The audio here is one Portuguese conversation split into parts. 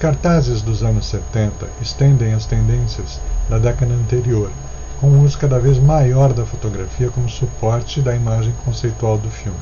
cartazes dos anos 70 estendem as tendências da década anterior, com um uso cada vez maior da fotografia como suporte da imagem conceitual do filme.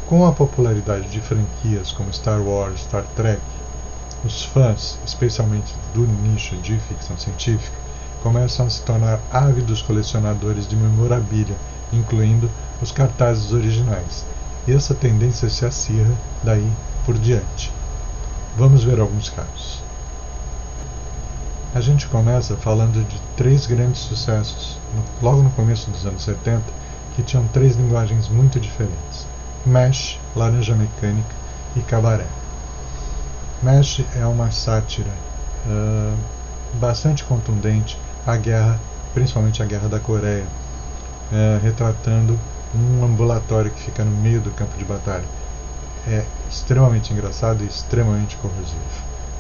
Com a popularidade de franquias como Star Wars, Star Trek, os fãs, especialmente do nicho de ficção científica, começam a se tornar ávidos colecionadores de memorabilia, incluindo os cartazes originais, e essa tendência se acirra daí por diante. Vamos ver alguns casos. A gente começa falando de 3 grandes sucessos, logo no começo dos anos 70, que tinham 3 linguagens muito diferentes: MASH, Laranja Mecânica e Cabaré. MASH é uma sátira bastante contundente à guerra, principalmente à Guerra da Coreia, retratando um ambulatório que fica no meio do campo de batalha. É extremamente engraçado e extremamente corrosivo.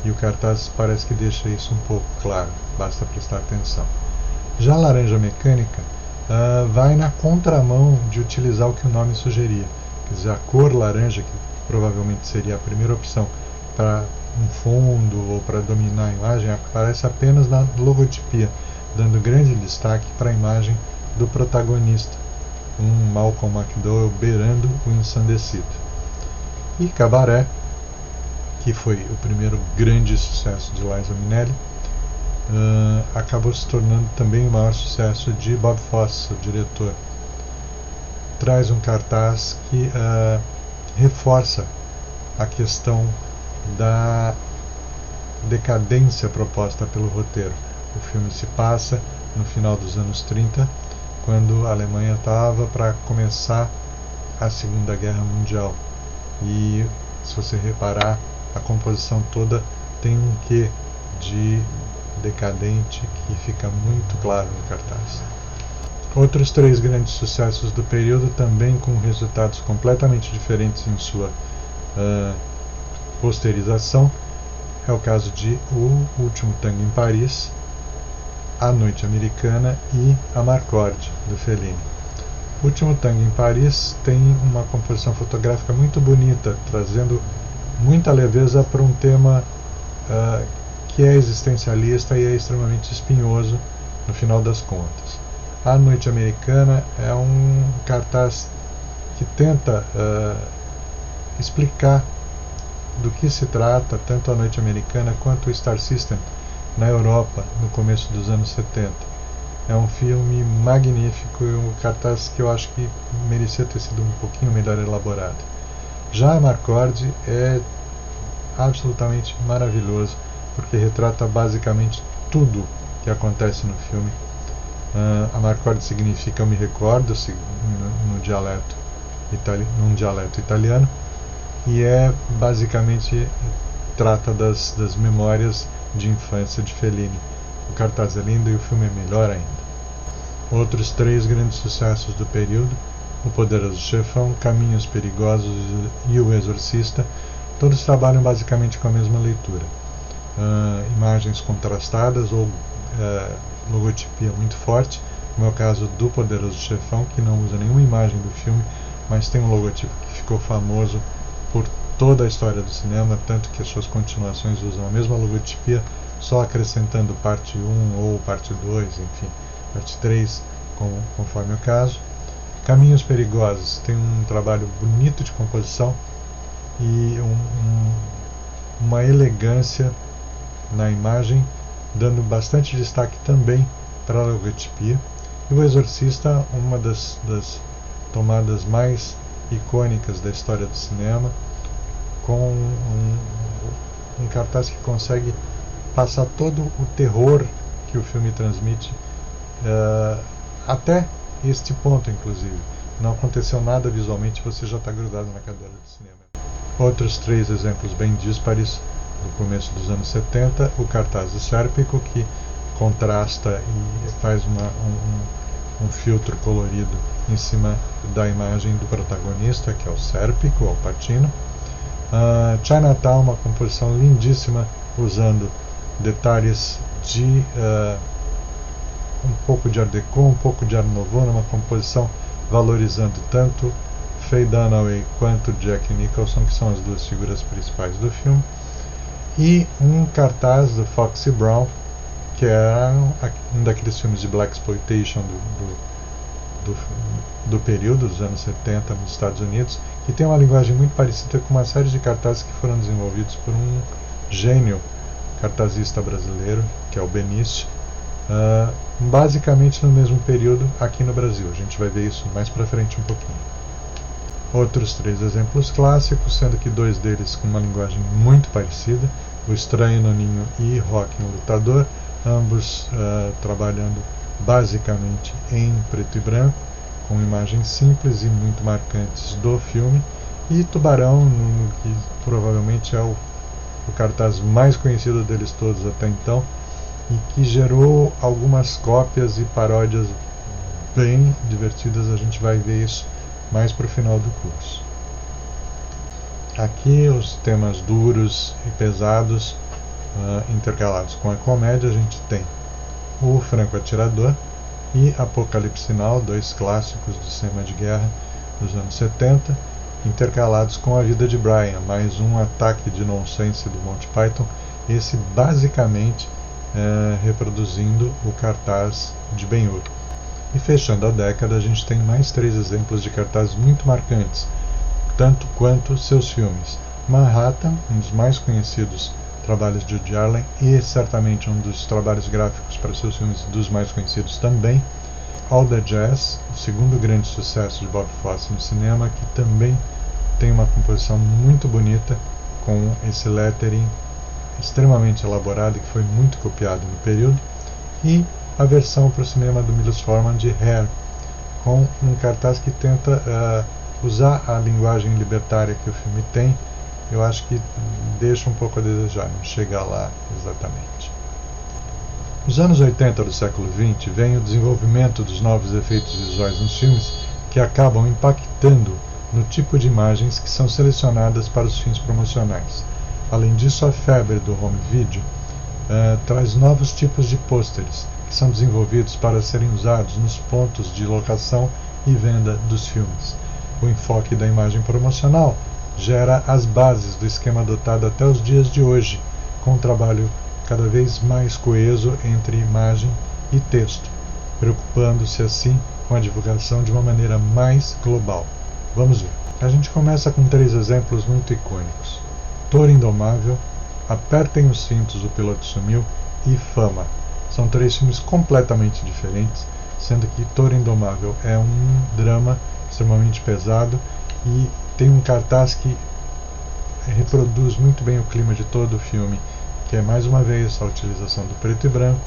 E o cartaz parece que deixa isso um pouco claro, basta prestar atenção. Já Laranja Mecânica vai na contramão de utilizar o que o nome sugeria. Quer dizer, a cor laranja, que provavelmente seria a primeira opção para um fundo ou para dominar a imagem, aparece apenas na logotipia, dando grande destaque para a imagem do protagonista, um Malcolm McDowell beirando o ensandecido. E Cabaré, que foi o primeiro grande sucesso de Liza Minnelli, acabou se tornando também o maior sucesso de Bob Fosse, o diretor. Traz um cartaz que reforça a questão da decadência proposta pelo roteiro. O filme se passa no final dos anos 30, quando a Alemanha estava para começar a Segunda Guerra Mundial. E, se você reparar, a composição toda tem um quê de decadente que fica muito claro no cartaz. Outros 3 grandes sucessos do período, também com resultados completamente diferentes em sua posterização, é o caso de O Último Tango em Paris, A Noite Americana e Amarcord, do Fellini. O Último Tango em Paris tem uma composição fotográfica muito bonita, trazendo muita leveza para um tema que é existencialista e é extremamente espinhoso no final das contas. A Noite Americana é um cartaz que tenta explicar do que se trata tanto a Noite Americana quanto o Star System na Europa no começo dos anos 70. É um filme magnífico e um cartaz que eu acho que merecia ter sido um pouquinho melhor elaborado. Já Amarcord é absolutamente maravilhoso, porque retrata basicamente tudo que acontece no filme. Amarcord significa eu me recordo num dialeto italiano, e basicamente trata das memórias de infância de Fellini. O cartaz é lindo e o filme é melhor ainda. Outros 3 grandes sucessos do período: O Poderoso Chefão, Caminhos Perigosos e O Exorcista, todos trabalham basicamente com a mesma leitura. Imagens contrastadas ou logotipia muito forte, como é o caso do Poderoso Chefão, que não usa nenhuma imagem do filme, mas tem um logotipo que ficou famoso por toda a história do cinema, tanto que as suas continuações usam a mesma logotipia, só acrescentando parte 1 ou parte 2, enfim, parte 3, conforme o caso. Caminhos Perigosos tem um trabalho bonito de composição e uma elegância na imagem, dando bastante destaque também para a logotipia. E O Exorcista, uma das tomadas mais icônicas da história do cinema, com um cartaz que consegue passar todo o terror que o filme transmite, até este ponto, inclusive. Não aconteceu nada visualmente, você já está grudado na cadeira do cinema. Outros 3 exemplos bem díspares do começo dos anos 70, o cartaz do Sérpico, que contrasta e faz um filtro colorido em cima da imagem do protagonista, que é o Sérpico, Al Pacino. Chinatown, uma composição lindíssima, usando detalhes de um pouco de Art Deco, um pouco de Art Nouveau, numa composição valorizando tanto Faye Dunaway quanto Jack Nicholson, que são as 2 figuras principais do filme. e um cartaz do Foxy Brown, que era um daqueles filmes de blaxploitation do período dos anos 70 nos Estados Unidos, que tem uma linguagem muito parecida com uma série de cartazes que foram desenvolvidos por um gênio cartazista brasileiro, que é o Benício, basicamente no mesmo período aqui no Brasil. A gente vai ver isso mais pra frente um pouquinho. Outros 3 exemplos clássicos, sendo que 2 deles com uma linguagem muito parecida, O Estranho no Ninho e Rock no Lutador, ambos trabalhando basicamente em preto e branco, com imagens simples e muito marcantes do filme, e Tubarão, que provavelmente é o cartaz mais conhecido deles todos até então, e que gerou algumas cópias e paródias bem divertidas. A gente vai ver isso mais para o final do curso. Aqui os temas duros e pesados intercalados com a comédia. A gente tem O Franco Atirador e Apocalipse Sinal, 2 clássicos do cinema de guerra dos anos 70, intercalados com A Vida de Brian, mais um ataque de nonsense do Monty Python, esse basicamente reproduzindo o cartaz de Ben-Hur. E fechando a década, a gente tem mais 3 exemplos de cartazes muito marcantes, tanto quanto seus filmes. Manhattan, um dos mais conhecidos trabalhos de Woody Allen e certamente um dos trabalhos gráficos para seus filmes dos mais conhecidos também. All the Jazz, o segundo grande sucesso de Bob Fosse no cinema, que também tem uma composição muito bonita, com esse lettering extremamente elaborado, que foi muito copiado no período, e a versão para o cinema do Milos Forman de Hair, com um cartaz que tenta usar a linguagem libertária que o filme tem. Eu acho que deixa um pouco a desejar, não chega lá exatamente. Nos anos 80 do século XX vem o desenvolvimento dos novos efeitos visuais nos filmes, que acabam impactando no tipo de imagens que são selecionadas para os fins promocionais. Além disso, a febre do home video traz novos tipos de pôsteres, que são desenvolvidos para serem usados nos pontos de locação e venda dos filmes. O enfoque da imagem promocional gera as bases do esquema adotado até os dias de hoje, com um trabalho cada vez mais coeso entre imagem e texto, preocupando-se assim com a divulgação de uma maneira mais global. Vamos ver. A gente começa com 3 exemplos muito icônicos: Touro Indomável, Apertem os Cintos, o Piloto Sumiu e Fama. São 3 filmes completamente diferentes, sendo que Touro Indomável é um drama extremamente pesado e tem um cartaz que reproduz muito bem o clima de todo o filme, que é mais uma vez a utilização do preto e branco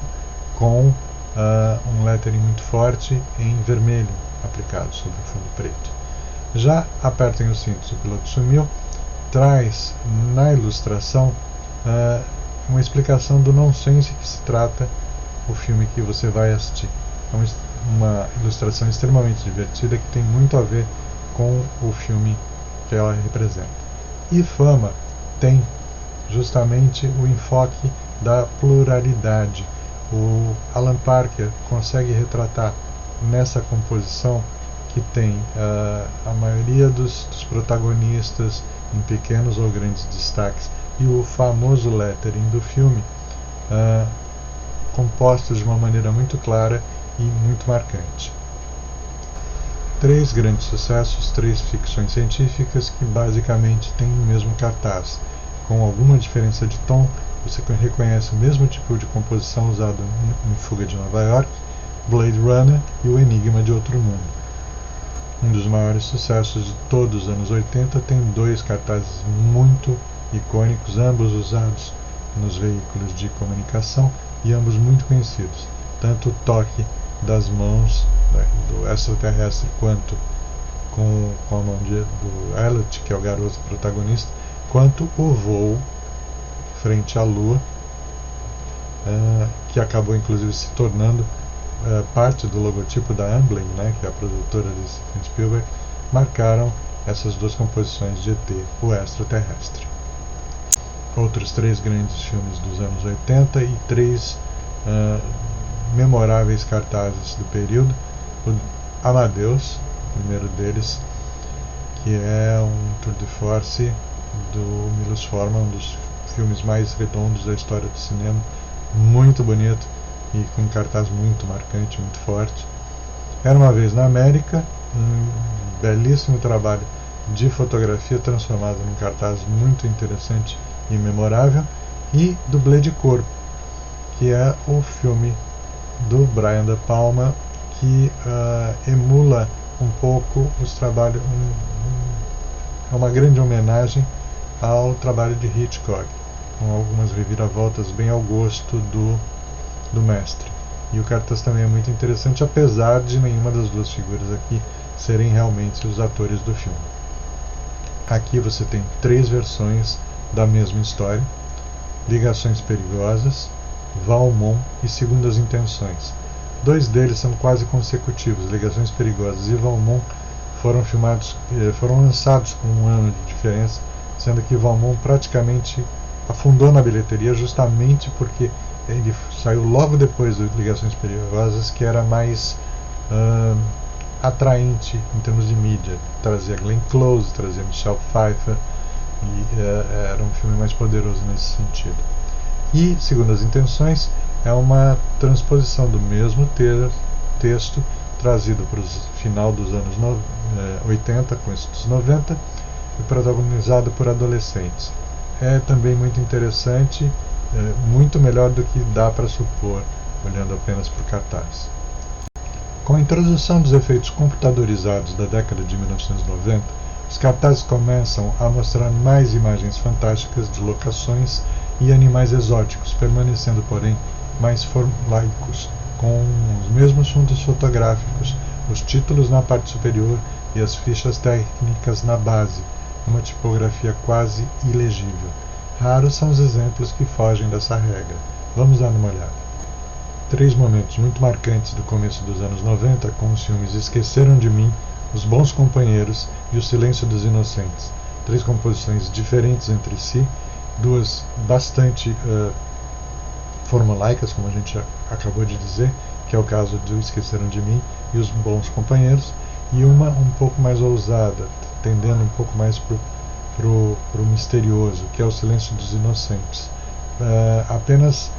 com um lettering muito forte em vermelho aplicado sobre o fundo preto. Já Apertem os Cintos, o Piloto Sumiu traz na ilustração uma explicação do nonsense que se trata o filme que você vai assistir. É uma ilustração extremamente divertida que tem muito a ver com o filme que ela representa. E Fama tem justamente o enfoque da pluralidade. O Alan Parker consegue retratar nessa composição, que tem a maioria dos protagonistas em pequenos ou grandes destaques, e o famoso lettering do filme, compostos de uma maneira muito clara e muito marcante. 3 grandes sucessos, 3 ficções científicas que basicamente têm o mesmo cartaz. Com alguma diferença de tom, você reconhece o mesmo tipo de composição usado em Fuga de Nova York, Blade Runner e O Enigma de Outro Mundo. Um dos maiores sucessos de todos os anos 80 tem 2 cartazes muito icônicos, ambos usados nos veículos de comunicação e ambos muito conhecidos. Tanto o toque das mãos do extraterrestre quanto com a mão do Elliot, que é o garoto protagonista, quanto o voo frente à Lua, que acabou inclusive se tornando parte do logotipo da Amblin, que é a produtora de Steven Spielberg, marcaram essas 2 composições de ET, o extraterrestre. Outros 3 grandes filmes dos anos 80 e 3 memoráveis cartazes do período: o Amadeus, o primeiro deles, que é um tour de force do Milos Forman, um dos filmes mais redondos da história do cinema, muito bonito e com um cartaz muito marcante, muito forte. Era uma Vez na América, um belíssimo trabalho de fotografia transformado num cartaz muito interessante e memorável, e Dublê de Corpo, que é o filme do Brian De Palma, que emula um pouco os trabalhos, é uma grande homenagem ao trabalho de Hitchcock, com algumas reviravoltas bem ao gosto do mestre. E o cartaz também é muito interessante, apesar de nenhuma das duas figuras aqui serem realmente os atores do filme. Aqui você tem 3 versões da mesma história: Ligações Perigosas, Valmont e Segundas Intenções. 2 deles são quase consecutivos. Ligações Perigosas e Valmont foram lançados com um ano de diferença, sendo que Valmont praticamente afundou na bilheteria justamente porque ele saiu logo depois do Ligações Perigosas, que era mais atraente em termos de mídia. Trazia Glenn Close, trazia Michelle Pfeiffer, e era um filme mais poderoso nesse sentido. E Segundas Intenções é uma transposição do mesmo texto, trazido para o final dos anos 80, começo dos 90, e protagonizado por adolescentes. É também muito interessante, muito melhor do que dá para supor, olhando apenas para o cartaz. Com a introdução dos efeitos computadorizados da década de 1990, os cartazes começam a mostrar mais imagens fantásticas de locações e animais exóticos, permanecendo, porém, mais formulaicos, com os mesmos fundos fotográficos, os títulos na parte superior e as fichas técnicas na base, uma tipografia quase ilegível. Raros são os exemplos que fogem dessa regra. Vamos dar uma olhada. 3 momentos muito marcantes do começo dos anos 90, com os filmes Esqueceram de Mim, Os Bons Companheiros e O Silêncio dos Inocentes. 3 composições diferentes entre si, 2 bastante formulaicas, como a gente já acabou de dizer, que é o caso do Esqueceram de Mim e Os Bons Companheiros, e uma um pouco mais ousada, tendendo um pouco mais pro misterioso, que é O Silêncio dos Inocentes. Apenas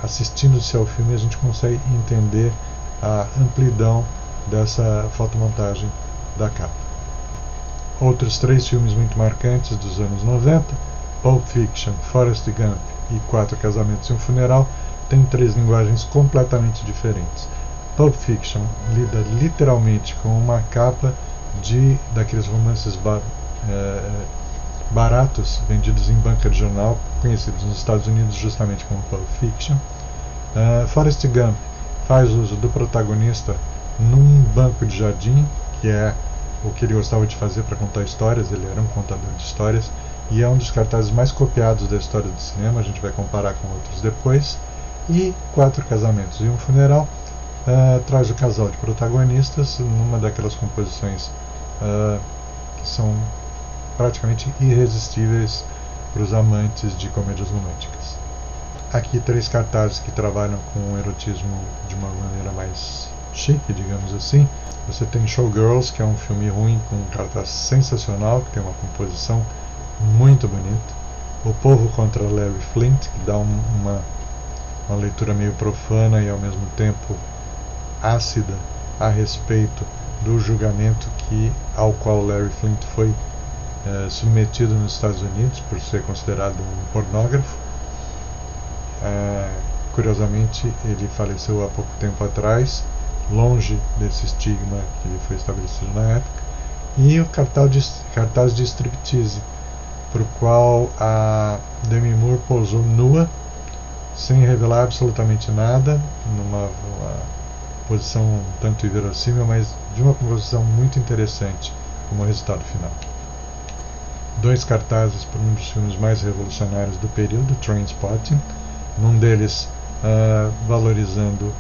assistindo-se ao filme a gente consegue entender a amplidão dessa fotomontagem da capa. Outros 3 filmes muito marcantes dos anos 90, Pulp Fiction, Forrest Gump e 4 Casamentos e um Funeral, têm 3 linguagens completamente diferentes. Pulp Fiction lida literalmente com uma capa daqueles romances baratos vendidos em banca de jornal, conhecidos nos Estados Unidos justamente como Pulp Fiction. Forrest Gump faz uso do protagonista num banco de jardim, que é o que ele gostava de fazer para contar histórias. Ele era um contador de histórias e é um dos cartazes mais copiados da história do cinema. A gente vai comparar com outros depois. E 4 Casamentos e um Funeral traz o casal de protagonistas numa daquelas composições que são praticamente irresistíveis para os amantes de comédias românticas. Aqui 3 cartazes que trabalham com o erotismo de uma maneira mais chique, digamos assim. Você tem Showgirls, que é um filme ruim com um cartaz sensacional, que tem uma composição muito bonita. O Povo contra Larry Flint, que dá uma leitura meio profana e ao mesmo tempo ácida a respeito do julgamento ao qual Larry Flint foi submetido nos Estados Unidos por ser considerado um pornógrafo. Curiosamente, ele faleceu há pouco tempo atrás, longe desse estigma que foi estabelecido na época. E o cartaz de striptease, para o qual a Demi Moore posou nua, sem revelar absolutamente nada, numa posição um tanto inverossímil, mas de uma composição muito interessante como resultado final. 2 cartazes para um dos filmes mais revolucionários do período, Trainspotting, num deles valorizando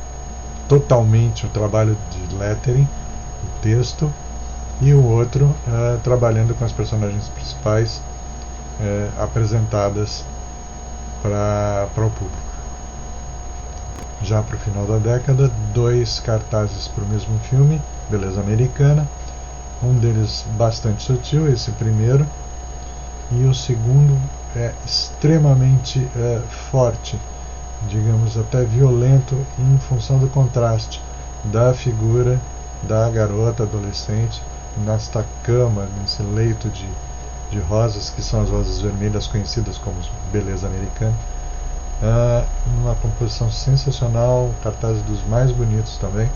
totalmente o trabalho de lettering, o texto, e o outro trabalhando com as personagens principais apresentadas para o público. Já para o final da década, 2 cartazes para o mesmo filme, Beleza Americana, um deles bastante sutil, esse primeiro, e o segundo extremamente forte, digamos até violento, em função do contraste da figura da garota adolescente nesta cama, nesse leito de rosas, que são as rosas vermelhas conhecidas como beleza americana. Uma composição sensacional, cartazes dos mais bonitos também.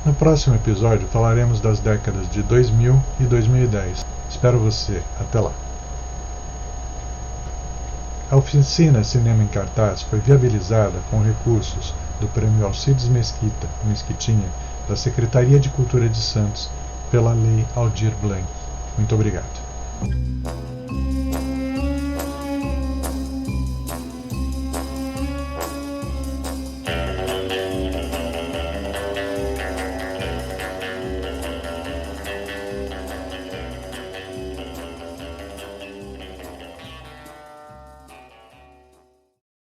No próximo episódio falaremos das décadas de 2000 e 2010. Espero você. Até lá. A oficina Cinema em Cartaz foi viabilizada com recursos do Prêmio Alcides Mesquitinha, da Secretaria de Cultura de Santos, pela Lei Aldir Blanc. Muito obrigado.